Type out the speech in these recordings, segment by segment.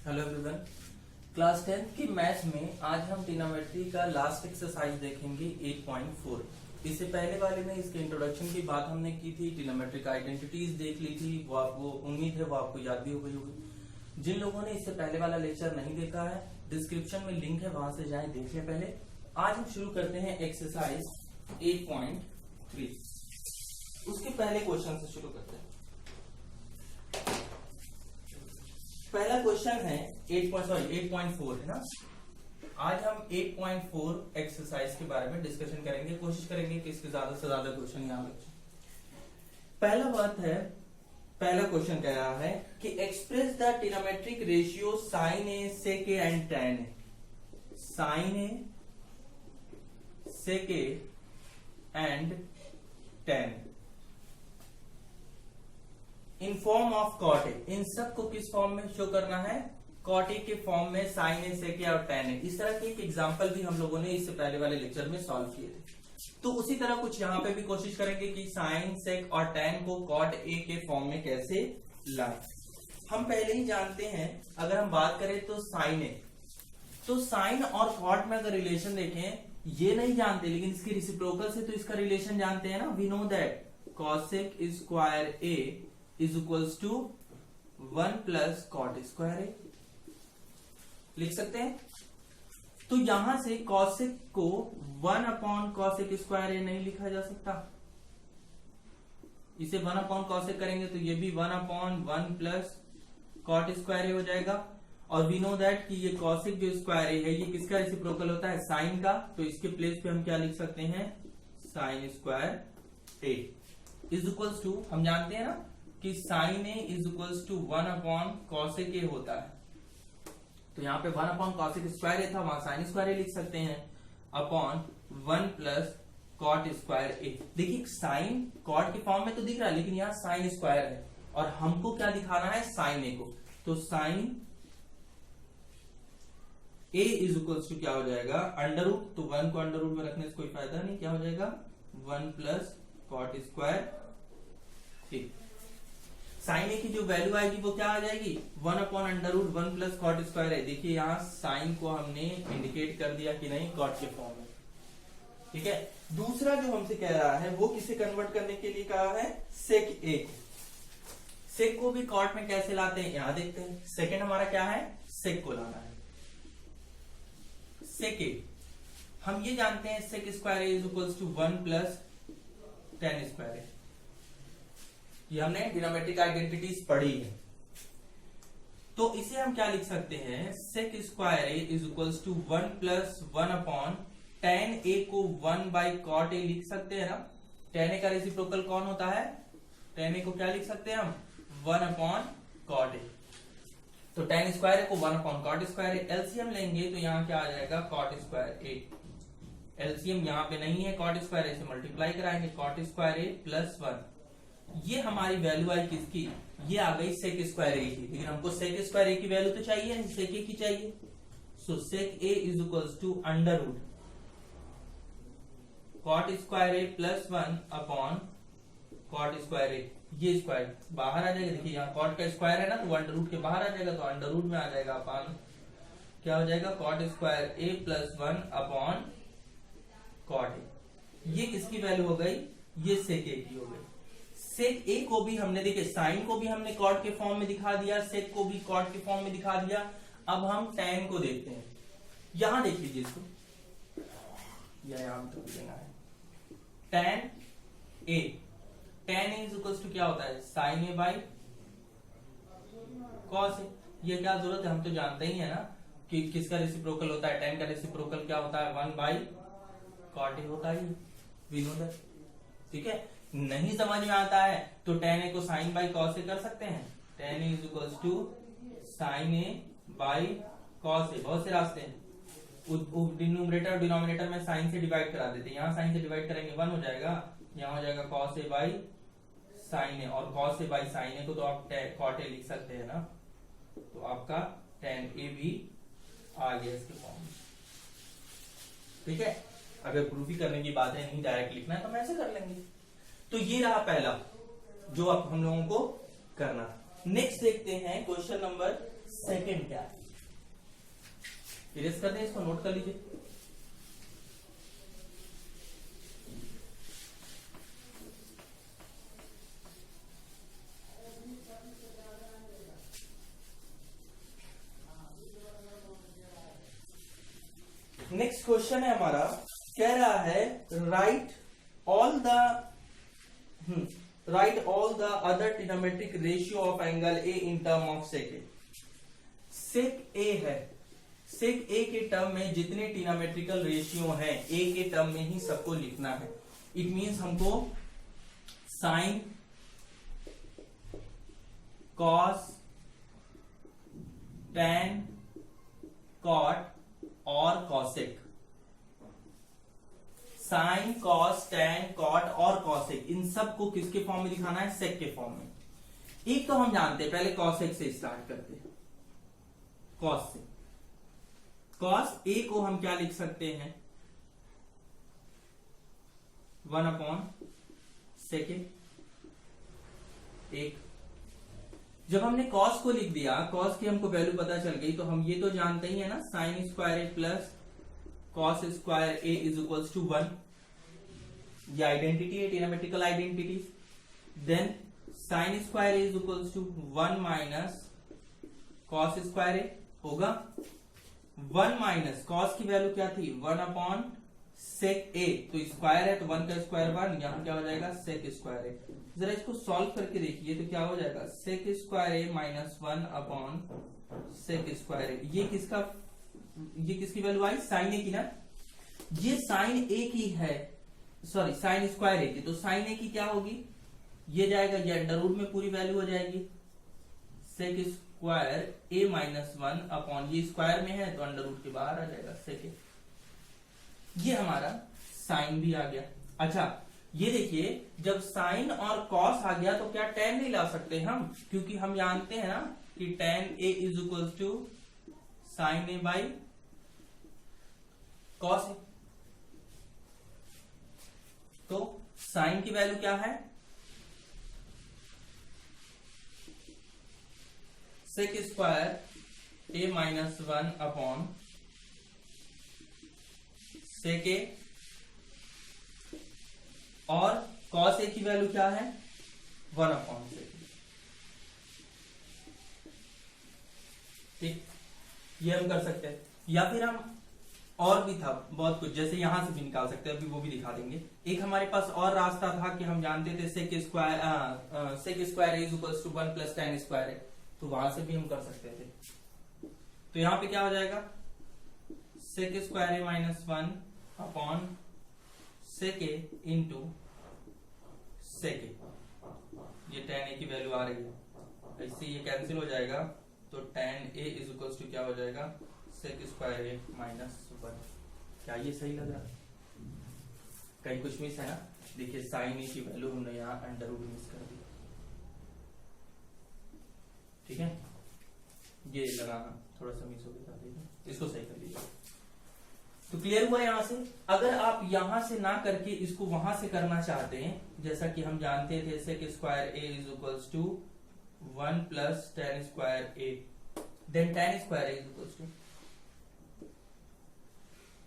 Hello everyone. Class 10th की maths में आज हम ट्रिग्नोमेट्री का लास्ट एक्सरसाइज देखेंगे 8.4। इससे पहले वाले में इसके इंट्रोडक्शन की बात हमने की थी, ट्रिग्नोमेट्रिक आइडेंटिटीज देख ली थी। वो उम्मीद है वो आपको याद भी हो गई होगी। जिन लोगों ने इससे पहले वाला लेक्चर नहीं देखा है, डिस्क्रिप्शन में लिंक है, वहां से जाएं देख लें पहले। आज हम शुरू करते हैं एक्सरसाइज 8.3। उसके पहले क्वेश्चन से शुरू करते हैं। पहला क्वेश्चन है 8.4 है ना। आज हम 8.4 एक्सरसाइज के बारे में डिस्कशन करेंगे, कोशिश करेंगे कि इसके ज्यादा से ज्यादा क्वेश्चन यहाँ बचे। पहला क्वेश्चन कह रहा है कि express the trigonometric ratio sine A sec A and tan A. Sine A sec A and tan इन फॉर्म ऑफ कॉट ए। इन सब को किस फॉर्म में शो करना है? कॉट ए के फॉर्म में, साइन ए सेक ए और टैन ए। इस तरह के एक एग्जांपल भी हम लोगों ने इससे पहले वाले लेक्चर में सॉल्व किए थे। तो उसी तरह कुछ यहाँ पे भी कोशिश करेंगे कि साइन सेक और टैन को कॉट ए के फॉर्म में कैसे लाएं। हम पहले ही जानते हैं, अगर हम बात करें तो साइन ए, तो साइन और कॉट में अगर रिलेशन देखें, ये नहीं जानते लेकिन इसके रेसिप्रोकल से तो इसका रिलेशन जानते हैं ना। We know that cosec square A is equals to 1 plus cot square A. लिख सकते हैं। तो यहां से कॉसेक को 1 अपॉन कॉसेक स्क्वायर ए नहीं लिखा जा सकता। इसे 1 अपॉन कॉसेक करेंगे तो ये भी 1 अपॉन 1 प्लस कॉट स्क्वायर ए हो जाएगा। और वी नो दैट कि ये कॉसेक जो स्क्वायर ए है, ये किसका रेसिप्रोकल होता है? साइन का। तो इसके प्लेस पे हम क्या लिख सकते हैं? Sine square A is equals to, हम जानते हैं ना कि sine A is equals to 1 upon cosec A होता है। तो यहाँ पे 1 अपॉन कॉसेक स्क्वायर ए था, वहां साइन स्क्वायर ए लिख सकते हैं, अपॉन 1 प्लस कॉट स्क्वायर ए। देखिए साइन कॉट के फॉर्म में तो दिख रहा है, लेकिन यहाँ साइन स्क्वायर है और हमको क्या दिखाना है? साइन ए को। तो sine A is equals to क्या हो जाएगा? Under root. तो 1 को अंडर रूट में रखने से कोई फायदा नहीं, क्या हो जाएगा? 1 plus cot square A. Sine A की जो वैल्यू आएगी वो क्या आ जाएगी? 1 upon under root 1 plus cot square है। देखिए यहाँ साइन को हमने इंडिकेट कर दिया कि नहीं, कॉट के फॉर्म में। ठीक है। दूसरा जो हमसे कह रहा है वो किसे कन्वर्ट करने के लिए कहा है? सेक ए को। सेक को भी कॉट में कैसे लाते हैं यहां देखते हैं। सेकेंड हमारा क्या है? सेक को लाना है। सेक ए हम ये जानते हैं, sec square A is equals to 1 plus tan square A. ये हमने ट्रिग्नोमेट्रिक आइडेंटिटीज पढ़ी है। तो इसे हम क्या लिख सकते हैं? Sec square A is equals to 1 plus 1 upon tan A को 1 बाई कॉट ए लिख सकते हैं ना। टैन ए का रेसिप्रोकल कौन होता है? टैन ए को क्या लिख सकते हैं हम? 1 अपॉन कॉट ए। तो टैन स्क्वायर ए को 1 अपॉन कॉट स्क्वायर ए। एलसीएम लेंगे तो यहाँ क्या आ जाएगा? कॉट स्क्वायर ए। एलसीएम यहाँ पे नहीं है, कॉट स्क्वायर ए से मल्टीप्लाई कराएंगे, कॉट स्क्वायर ए प्लस 1। ये हमारी वैल्यू आई किसकी? ये आ गई सेक स्क्वायर ए की। लेकिन हमको सेक स्क्वायर ए की वैल्यू तो चाहिए, सेक ए की चाहिए। So sec A is equals to under root cot square A plus 1 upon cot square A. ये स्क्वायर बाहर आ जाएगा। देखिए यहाँ कॉट का स्क्वायर है ना, तो अंडर रूट के बाहर आ जाएगा, तो अंडर रूट में आ जाएगा अपॉन क्या हो जाएगा? Cot square A plus 1 upon cot A. ये किसकी वैल्यू हो गई? ये सेक ए की हो गई। सेक ए को भी हमने, देखिए साइन को भी हमने कॉट के फॉर्म में दिखा दिया, सेक को भी कॉट के फॉर्म में दिखा दिया। अब हम टैन को देखते हैं। यहां देख लीजिए इसको, यहां तो लेना है tan A. Tan A is equals to क्या होता है? Sine A by cos A. ये क्या जरूरत है, हम तो जानते ही है ना कि किसका रेसिप्रोकल होता है? टैन का रेसिप्रोकल क्या होता है? 1 बाई कॉट ए होता है। We know that. ठीक है। नहीं समझ में आता है तो टैन ए को साइन बाई कॉस ए कर सकते हैं। Tan A is equals to sine A by cos A. बहुत से रास्ते हैं। डिनोमिनेटर और डिनोमिनेटर में साइन से डिवाइड करा देते हैं। यहाँ साइन से डिवाइड करेंगे 1 हो जाएगा, यहाँ हो जाएगा कॉस ए बाई साइन ए। और cos A by sine A को तो आप कॉट ए लिख सकते हैं ना। तो आपका टैन ए भी आ गया इसके फॉर्म में। ठीक है। अगर प्रूफ ही करने की बात है, नहीं डायरेक्ट लिखना है, तो हम ऐसे कर लेंगे। तो ये रहा पहला जो अब हम लोगों को करना। नेक्स्ट देखते हैं क्वेश्चन नंबर सेकेंड क्या है, इरेज कर दें इसको, नोट कर लीजिए। नेक्स्ट क्वेश्चन है हमारा, कह रहा है right all the other trigonometric ratio of angle A in term of sec A. Sec A है, सेक ए के टर्म में जितने ट्रिग्नोमेट्रिकल रेशियो हैं ए के टर्म में ही सबको लिखना है। इट मींस हमको साइन, कॉस, टैन, कॉट और cosec, sine, cos, tan, cot और कॉसेक, इन सब को किसके फॉर्म में दिखाना है, सेक के फॉर्म में। एक तो हम जानते हैं, पहले कॉसेक से स्टार्ट करते हैं। कॉस से, कॉस ए को हम क्या लिख सकते हैं, 1/sec ए। एक जब हमने कॉस को लिख दिया, कॉस की हमको वैल्यू पता चल गई, तो हम ये तो जानते ही है ना, sine square A plus cos square A is equals to 1। ये आइडेंटिटी है, trigonometrical identity. Then sine square A is equals to 1 minus cos square A होगा। 1 माइनस कॉस की वैल्यू क्या थी, 1/sec ए, तो स्क्वायर है तो 1 का स्क्वायर 1, यहां क्या हो जाएगा sec स्क्वायर ए। जरा इसको सॉल्व करके देखिए तो क्या हो जाएगा, sec square A minus 1/sec square A. ये किसकी वैल्यू आई, साइन ए की ना। ये साइन ए की है, सॉरी साइन स्क्वायर ए की, तो साइन ए की क्या होगी, ये जाएगा, ये अंडर रूट में पूरी वैल्यू हो जाएगी, sec स्क्वायर ए माइनस 1 ये स्क्वायर में है तो अंडर रूट के बाहर आ जाएगा sec ए। ये हमारा साइन भी आ गया। अच्छा ये देखिए, जब साइन और कॉस आ गया तो क्या tan नहीं ला सकते हम, क्योंकि हम जानते हैं ना कि tan a is equal to sine A by cos A. तो साइन की वैल्यू क्या है, sec square A minus 1/sec A, और cos ए की वैल्यू क्या है, 1/sec। ठीक, ये हम कर सकते हैं, या फिर हम और भी था बहुत कुछ, जैसे यहां से भी निकाल सकते हैं, अभी वो भी दिखा देंगे। एक हमारे पास और रास्ता था कि हम जानते थे sec square is equal to 1 plus tan square है, तो वहां से भी हम कर सकते थे। तो यहां पे क्या हो जाएगा, sec square A minus 1/sec A into sec ए। ये tan ए की वैल्यू आ रही है, इससे ये कैंसिल हो जाएगा, तो tan A is equal to क्या हो जाएगा, sec स्क्वायर ए माइनस 1। क्या ये सही लग रहा है, कहीं कुछ मिस है ना। देखिए साइन ए की वैल्यू हमने यहाँ अंडर रूट मिस कर दी। ठीक है, ये लगाना थोड़ा सा मिस हो गया, इसको सही कर लीजिए। तो क्लियर हुआ यहां से। अगर आप यहां से ना करके इसको वहां से करना चाहते हैं, जैसा कि हम जानते थे sec square A is equals to 1 plus tan square A, then tan square A is equals to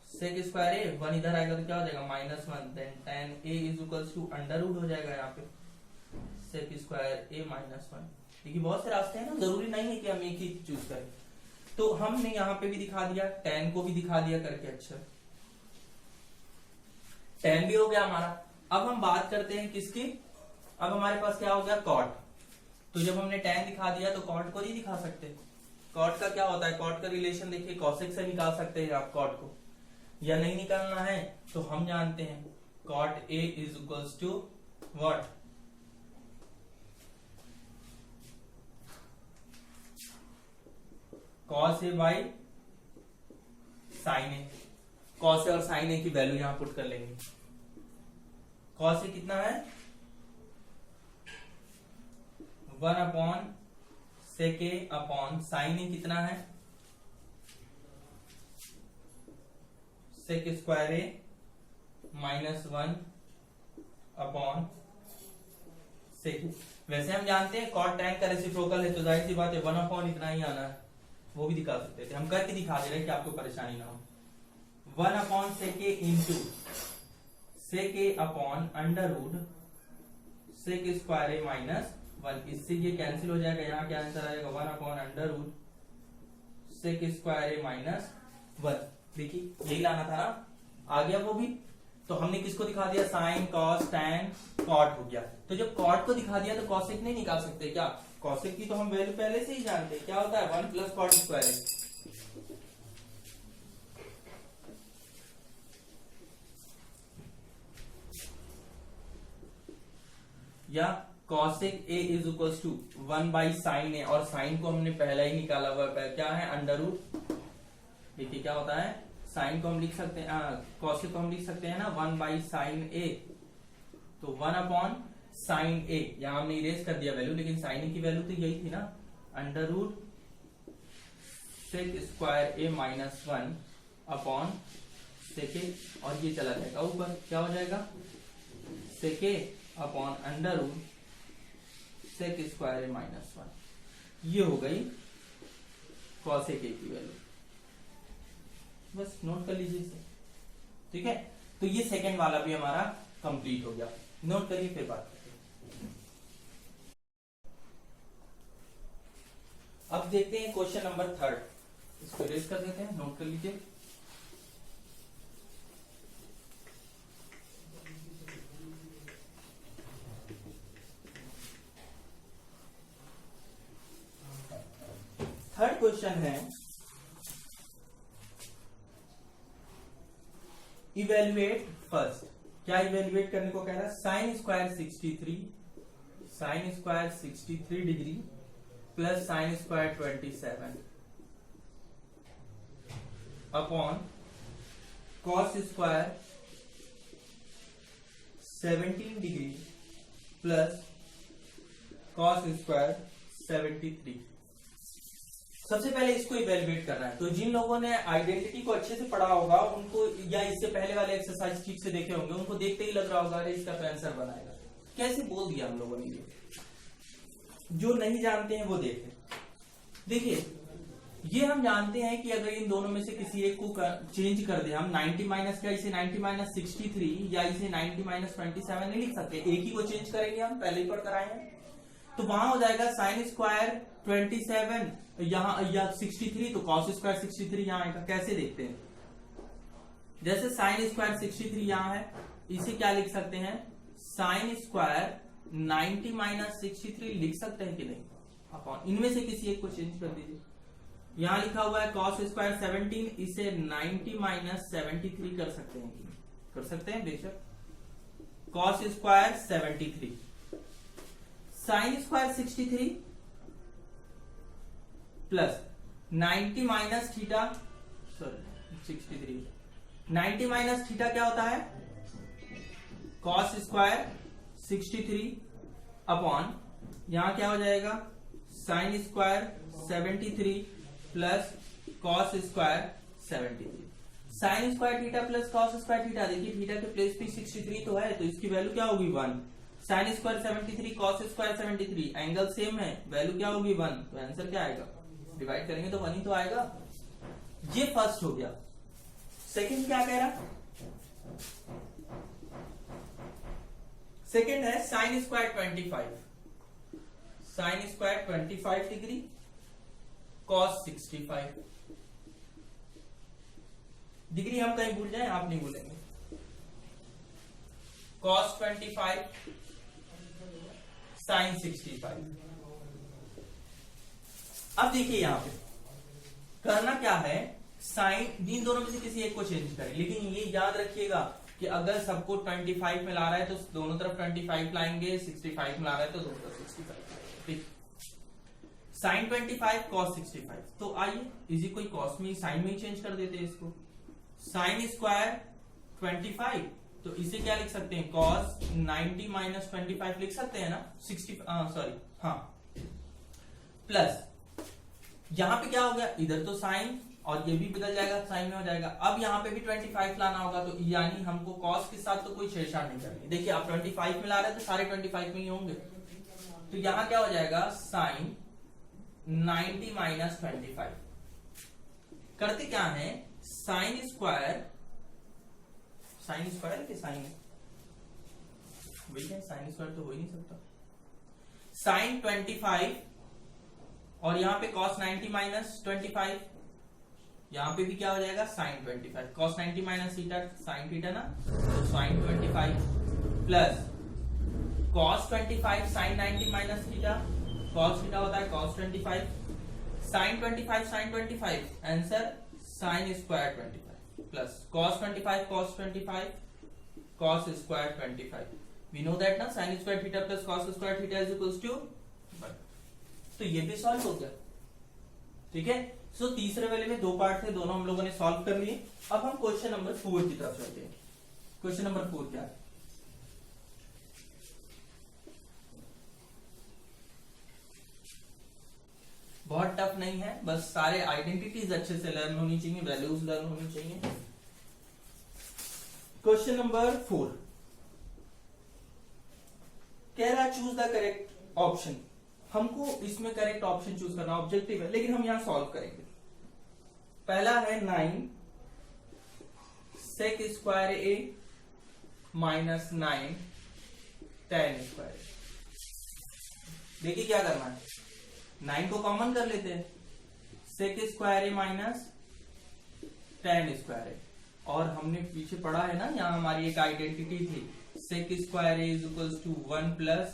sec square A, 1 इधर आएगा तो क्या हो जाएगा, -1, then tan A is equals to under root हो जाएगा यहाँ पे sec स्क्वायर ए माइनस 1। देखिए बहुत से रास्ते हैं ना, जरूरी नहीं है कि हम एक ही चूज करें। तो हमने यहाँ पे भी दिखा दिया, tan को भी दिखा दिया करके। अच्छा tan भी हो गया हमारा। अब हम बात करते हैं किसकी, अब हमारे पास क्या हो गया, cot। तो जब हमने tan दिखा दिया तो cot को नहीं दिखा सकते। cot का क्या होता है, cot का रिलेशन देखिए cosec से निकाल सकते हैं आप cot को, या नहीं निकालना है तो हम जानते हैं cot a is equals to what, cos a by sin a। cos a और sin a की वैल्यू यहां पुट कर लेंगे। cos a कितना है, 1/sec a upon sin a कितना है, sec square a minus 1/sec। वैसे हम जानते हैं cot tan का रेसिप्रोकल है, तो जाहिर सी बात है 1/, इतना ही आना है, वो भी दिखा सकते थे, हम करके दिखा दे रहे कि आपको परेशानी ना हो। 1/sec a into sec a upon under root sec square a minus 1, इससे ये कैंसिल हो जाएगा, यहाँ क्या आंसर आएगा 1/√sec स्क्वायर a माइनस 1। देखिए यही लाना था ना, आ गया वो भी। तो हमने किसको दिखा दिया, साइन कॉस टैन कॉट हो गया। तो जब कॉट को दिखा दिया तो कॉसेक नहीं निकाल सकते क्या, कॉसेक की तो हम वैल्यू पहले से ही जानते हैं, क्या होता है 1 + cot स्क्वायर a। या cosec a is equal to 1/sin a, और साइन को हमने पहला ही निकाला हुआ है, क्या है अंडर रूट। देखिए क्या होता है, साइन को हम लिख सकते हैं, cosec को हम लिख सकते हैं ना 1/sin a, तो 1/sin a, यहां हमने इरेज कर दिया वैल्यू, लेकिन sin a की वैल्यू तो यही थी ना, under root sec square a minus 1 upon sec a, और ये चला जाएगा ऊपर, क्या हो जाएगा sec a upon under root sec square a minus 1। ये हो गई cosec a की वैल्यू, बस नोट कर लीजिए इसे, ठीक है। तो ये सेकंड वाला भी हमारा कंप्लीट हो गया, नोट करिए फिर बात करते हैं। अब देखते हैं क्वेश्चन नंबर 3, इसको रेज कर देते हैं, नोट कर लीजिए। थर्ड क्वेश्चन है, इवेल्युएट फर्स्ट। क्या इवेल्युएट करने को कह रहा है, sine square 63 degree plus sine square 27 upon cos square 17 degree plus cos square 73। सबसे पहले इसको इवेल्युएट करना है। तो जिन लोगों ने आइडेंटिटी को अच्छे से पढ़ा होगा उनको, या इससे पहले वाले एक्सरसाइज ठीक से देखे होंगे, उनको देखते ही लग रहा होगा अरे इसका तो आंसर बनाएगा। कैसे बोल दिया हम लोगों ने ये, जो नहीं जानते हैं वो देखें। देखिए ये हम जानते हैं कि अगर इन दोनों में से किसी एक को चेंज कर दे हम, 90 माइनस का इसे 90 माइनस 63 या इसे 90 माइनस 27 नहीं लिख सकते, एक ही को चेंज करेंगे हम, पहले ही पढ़ कर आए हैं। तो वहां हो जाएगा साइन स्क्वायर 27 यहाँ, या 63 तो कॉस स्क्वायर 63 यहाँ आएगा। कैसे देखते हैं, जैसे साइन स्क्वायर 63 यहाँ है, इसे क्या लिख सकते हैं, साइन स्क्वायर 90 माइनस 63 लिख सकते हैं कि नहीं, अपॉन इनमें से किसी एक को चेंज कर दीजिए। यहां लिखा हुआ है कॉस स्क्वायर 17, इसे 90 माइनस 73 कर सकते हैं कि नहीं, कर सकते हैं बेशक। Cos square 73 sine square 63 plus 90 minus theta, sorry 63, 90 minus theta क्या होता है, कॉस स्क्वायर 63 अपॉन यहां क्या हो जाएगा, sine square 73 plus cos square 73। Sign square theta plus cos square theta, देखिए थीटा के प्लेस पे 63 तो है, तो इसकी वैल्यू क्या होगी 1। Sine square 73 cos square 73, angle same है, वैल्यू क्या होगी 1, तो आंसर क्या आएगा, डिवाइड करेंगे तो 1 ही तो आएगा। ये फर्स्ट हो गया। सेकंड क्या कह रहा, सेकंड है sign square 25, sign square 25 degree cos 65 degree, हम कहीं भूल जाए, आप नहीं भूलेंगे, कॉस 25 साइन 65। अब देखिए यहां पे करना क्या है, साइन इन दोनों में से किसी एक को चेंज करें, लेकिन ये याद रखिएगा कि अगर सबको 25 में ला रहा है तो दोनों तरफ 25 लाएंगे, 65 में ला रहा है तो दोनों तरफ 65। ठीक, साइन 25 कॉस 65, तो आइए इसी कोई कॉस में साइन में ही चेंज कर देते हैं इसको। साइन स्क्वायर 25, तो इसे क्या लिख सकते हैं, कॉस 90 माइनस 25 लिख सकते हैं ना, 60 सॉरी हाँ, प्लस यहां पे क्या हो गया, इधर तो साइन और ये भी बदल जाएगा, साइन में हो जाएगा। अब यहाँ पे भी 25 लाना होगा, तो यानी हमको कॉस के साथ तो कोई छेड़छाड़ नहीं करनी। देखिए आप 25 में ला रहे हैं तो सारे 25 में ही होंगे, तो यहां क्या हो जाएगा, साइन 90 माइनस 25 करते क्या है, साइन स्क्वायर के साइन भैया साइन स्क्वायर तो हो ही नहीं सकता, साइन 25 और यहाँ पे cos 90 माइनस 25, यहाँ पे भी क्या हो जाएगा sine 25, cos 90 minus theta sine theta ना, तो sine 25 plus cos 25 sine 90 minus theta, cos theta होता है cos 25, sine 25 sine 25, answer sine square 25 plus cos 25 cos 25 cos square 25। We know that ना sine square theta plus cos square theta is equals to 1। तो ये भी solve हो गया, ठीक है। सो तीसरे वाले में 2 पार्ट थे, दोनों हम लोगों ने सॉल्व कर लिए। अब हम क्वेश्चन नंबर 4 की तरफ चलते हैं। क्वेश्चन नंबर 4 क्या है, बहुत टफ नहीं है, बस सारे आइडेंटिटीज अच्छे से लर्न होनी चाहिए, वैल्यूज लर्न होनी चाहिए। क्वेश्चन नंबर 4 कह रहा चूज द करेक्ट ऑप्शन। हमको इसमें करेक्ट ऑप्शन चूज करना ऑब्जेक्टिव है, लेकिन हम यहां सॉल्व करेंगे। पहला है 9 सेक square A minus 9 tan square. देखिए क्या करना है, 9 को कॉमन कर लेते हैं, sec square A minus tan square ए, और हमने पीछे पढ़ा है ना, यहाँ हमारी एक आइडेंटिटी थी sec square A is equals to 1 plus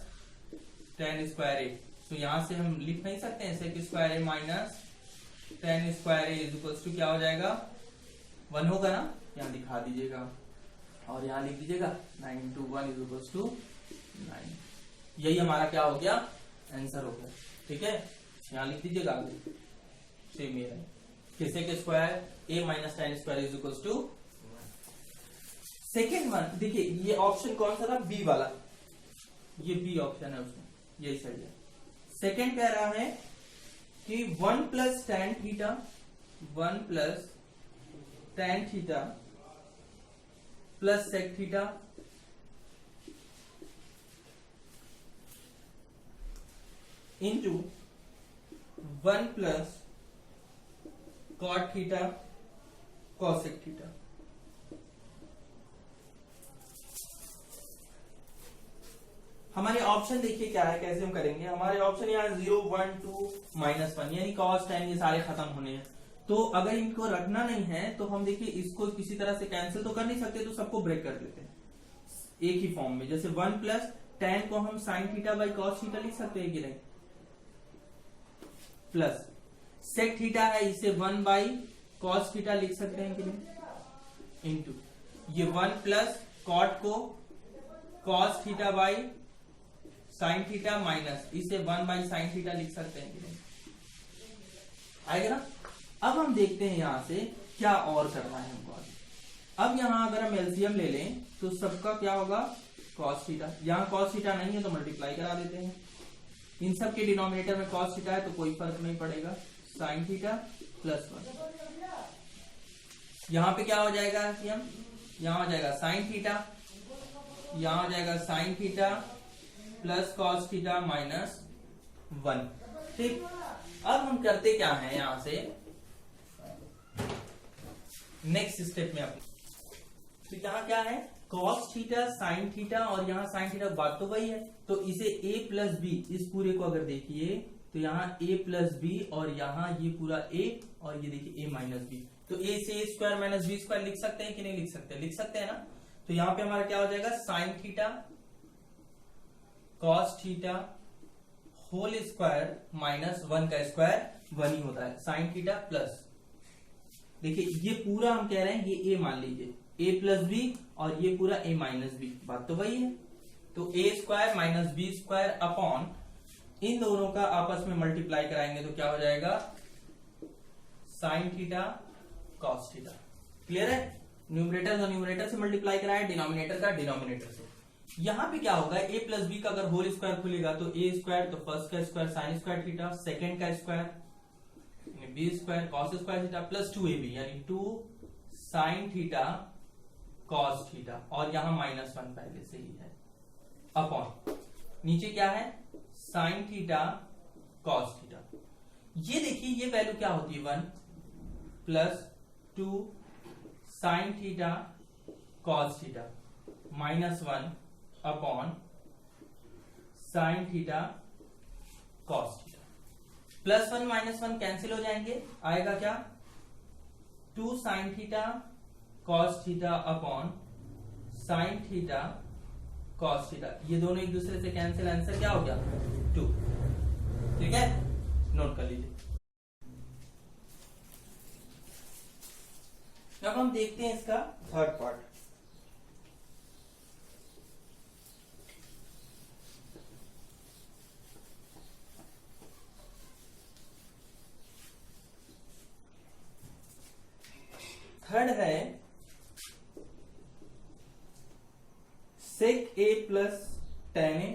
tan square A. तो यहां से हम लिख नहीं सकते हैं sec square A minus tan square A is equals to क्या हो जाएगा 1 होगा ना, यहाँ दिखा दीजिएगा और यहाँ लिख दीजिएगा 9 into 1 इज इक्वल्स टू 9। यही हमारा क्या हो गया, आंसर हो गया, ठीक है। यहाँ लिख दीजिएगा आगे सेम ये है, sec square A minus tan square is equals to 1। Second one देखिए, ये ऑप्शन कौन सा था, बी वाला, ये बी ऑप्शन है उसमें, यही सही है। सेकेंड कह रहा है कि 1 plus tan theta 1 plus tan theta plus sec theta into 1 plus cot theta cosec theta. हमारे ऑप्शन देखिए क्या है, कैसे हम करेंगे। हमारे ऑप्शन यहाँ 0 1 2 -1 यानी cos tan ये सारे खत्म होने हैं। तो अगर इनको रखना नहीं है तो हम देखिए इसको किसी तरह से कैंसिल तो कर नहीं सकते, तो सबको ब्रेक कर देते हैं एक ही फॉर्म में। जैसे 1 प्लस tan को हम sin theta by cos theta लिख सकते हैं कि नहीं, प्लस sec थीटा है इसे 1 बाई cos थीटा लिख सकते हैं कि नहीं, इंटू ये 1 प्लस cot को cos theta by sine theta minus इसे 1 बाई साइन थीटा लिख सकते हैं कि नहीं, आएगा ना। अब हम देखते हैं यहां से क्या और करना है हमको। अब यहां अगर हम एलसीएम ले लें तो सबका क्या होगा cos थीटा, यहाँ cos थीटा नहीं है तो मल्टीप्लाई करा देते हैं। इन सब के डिनोमिनेटर में cos थीटा है तो कोई फर्क नहीं पड़ेगा, साइन थीटा प्लस 1। यहाँ पे क्या हो जाएगा एलसीएम, यहाँ हो जाएगा साइन थीटा, यहाँ हो जाएगा sine theta plus cos theta minus 1, ठीक। अब हम करते क्या है, यहां से नेक्स्ट स्टेप में आप तो यहाँ क्या है cos थीटा साइन थीटा और यहाँ साइन थीटा, बात तो वही है। तो इसे a प्लस बी, इस पूरे को अगर देखिए तो यहाँ a प्लस बी और यहाँ ये पूरा a और ये देखिए a माइनस बी। तो a से a square minus B square लिख सकते हैं कि नहीं लिख सकते, लिख सकते हैं ना। तो यहाँ पे हमारा क्या हो जाएगा sine theta cos theta whole square minus 1 का स्क्वायर 1 ही होता है, साइन थीटा प्लस, देखिए ये पूरा हम कह रहे हैं ये a मान लीजिए a प्लस बी और ये पूरा a माइनस बी, बात तो वही है। तो a square minus B square upon इन दोनों का आपस में मल्टीप्लाई कराएंगे तो क्या हो जाएगा sine theta cos theta. Clear है, न्यूमरेटर का न्यूमरेटर से मल्टीप्लाई कराया, डिनोमिनेटर का डिनोमिनेटर से। यहां पे क्या होगा a प्लस बी का अगर होल स्क्वायर खुलेगा तो a स्क्वायर, तो फर्स्ट का square sine square theta, second का square B square cos square theta plus 2ab यानी 2 साइन थीटा कॉस थीटा, और यहां -1 पहले से ही है, अपॉन नीचे क्या है साइन थीटा कॉस थीटा। ये देखिए ये वैल्यू क्या होती है 1, plus 2 sine theta cos theta -1 upon sine theta cos theta. +1 -1 cancel हो जाएंगे, आएगा क्या 2 sine theta cos theta upon sine theta cos theta. ये दोनों एक दूसरे से कैंसिल, आंसर क्या हो गया 2। ठीक है, नोट कर लीजिए। अब हम देखते हैं इसका थर्ड पार्ट। थर्ड है sec a plus tan a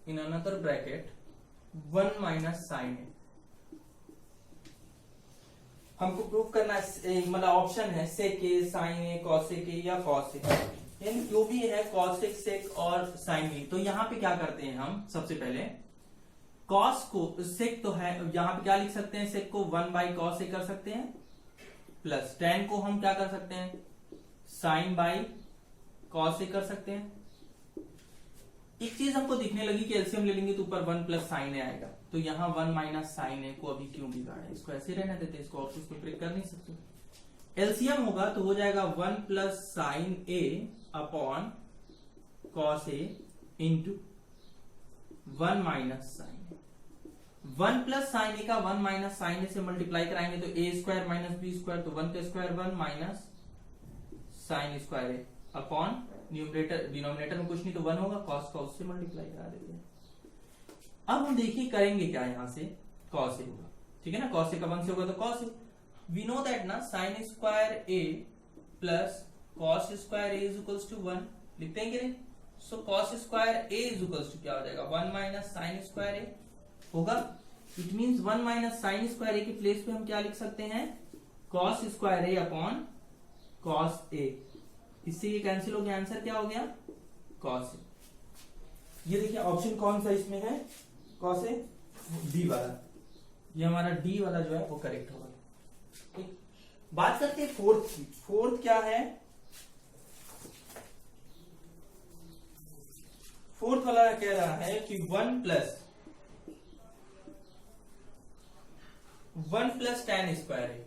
in another bracket 1 minus sin a। हमको प्रूव करना है, मतलब ऑप्शन है sec a, sin a, cos a या cos a, यानी जो भी है cos a, sec और sin a। तो यहाँ पे क्या करते हैं हम, सबसे पहले cos को sec तो है, यहां पे क्या लिख सकते हैं, sec को 1 बाई cos से कर सकते हैं, प्लस tan को हम क्या कर सकते हैं sin बाई cos से कर सकते हैं। एक चीज हमको दिखने लगी कि एलसीएम ले लेंगे तो ऊपर 1 प्लस sin a आएगा, तो यहाँ 1 माइनस sin a को अभी क्यों बिगाड़े, इसको ऐसे रहने देते, इसको और कुछ ब्रेक कर नहीं सकते। एलसीएम होगा तो हो जाएगा 1 plus sin a upon cos a into 1 minus sin। 1 plus sine A का 1 माइनस साइन ए से मल्टीप्लाई कराएंगे तो A square minus B square, तो 1 का square 1 minus sine square A upon numerator, denominator में कुछ नहीं तो 1 होगा, कॉस का उससे मल्टीप्लाई करा देते हैं। अब हम देखिए करेंगे क्या, यहां से कॉस ए होगा, ठीक है ना, कॉस ए का 1 से होगा तो cos A. We know that ना sine square A plus cos square A is equals to 1, लिखते हैं कि नहीं। So cos square A is equals to क्या हो जाएगा 1 माइनस साइन स्क्वायर ए होगा। It means 1 minus sine square A के प्लेस पे हम क्या लिख सकते हैं cos square A upon cos A. इससे ये कैंसिल हो गया, आंसर क्या हो गया कॉस ए। ये देखिए ऑप्शन कौन सा इसमें है, कॉस ए, डी वाला। ये हमारा डी वाला जो है वो करेक्ट होगा। ठीक, बात करते हैं फोर्थ की। फोर्थ क्या है, फोर्थ वाला कह रहा है कि 1 प्लस tan स्क्वायर है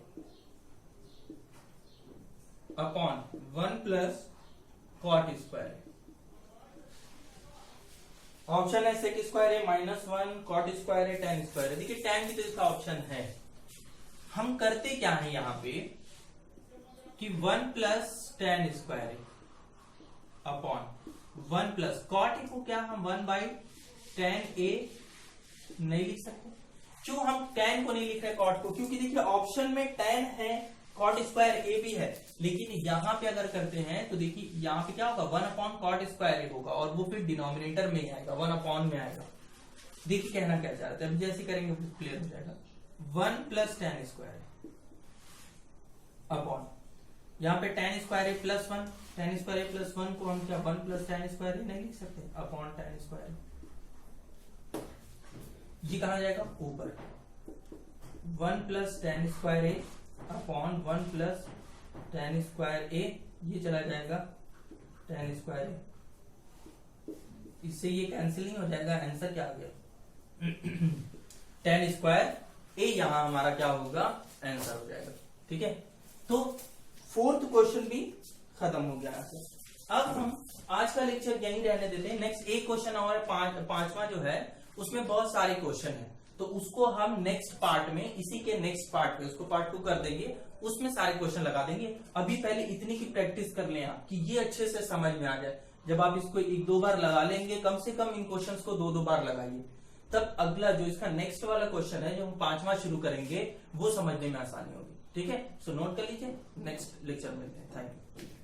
अपॉन 1 प्लस कॉट स्क्वायर है। ऑप्शन है सेक स्क्वायर है -1, कॉट स्क्वायर है, tan स्क्वायर है। देखिए tan भी तो इसका ऑप्शन है। हम करते क्या है यहां पे कि 1 प्लस tan स्क्वायर है अपॉन 1 प्लस कॉट को क्या हम 1 बाई tan a नहीं लिख सकते। क्यों हम tan को नहीं लिख रहे कॉट को, क्योंकि देखिए ऑप्शन में tan है, कॉट स्क्वायर a भी है, लेकिन यहां पे अगर करते हैं तो देखिए यहां पे क्या होगा 1 अपॉन कॉट स्क्वायर a होगा और वो फिर डिनोमिनेटर में ही आएगा, 1 अपॉन में आएगा। देखिए कहना क्या चाह रहे थे, जैसे करेंगे क्लियर हो जाएगा। 1 प्लस tan स्क्वायर अपॉन यहाँ पे tan स्क्वायर है +1, tan स्क्वायर प्लस 1 को हम क्या 1 प्लस tan स्क्वायर नहीं लिख सकते अपॉन tan स्क्वायर। ये कहा जाएगा ऊपर 1 plus tan square A upon 1 plus tan square A, ये चला जाएगा tan स्क्वायर ए। इससे ये कैंसिल नहीं हो जाएगा, आंसर क्या आ गया tan स्क्वायर ए, यहां हमारा क्या होगा आंसर हो जाएगा। ठीक है, तो फोर्थ क्वेश्चन भी खत्म हो गया। अब हम आज का लेक्चर यहीं रहने देते हैं। नेक्स्ट एक क्वेश्चन और पांचवा जो है उसमें बहुत सारे क्वेश्चन है, तो उसको हम नेक्स्ट पार्ट में, इसी के नेक्स्ट पार्ट में उसको पार्ट 2 कर देंगे, उसमें सारे क्वेश्चन लगा देंगे। अभी पहले इतनी की प्रैक्टिस कर लें आप कि ये अच्छे से समझ में आ जाए। जब आप इसको 1-2 बार लगा लेंगे, कम से कम इन क्वेश्चंस को 2-2 बार लगाइए, तब अगला जो इसका नेक्स्ट वाला क्वेश्चन है जो हम 5वां शुरू करेंगे वो समझने में आसानी होगी। ठीक है, सो नोट कर लीजिए, नेक्स्ट लेक्चर में मिलते हैं। Thank you.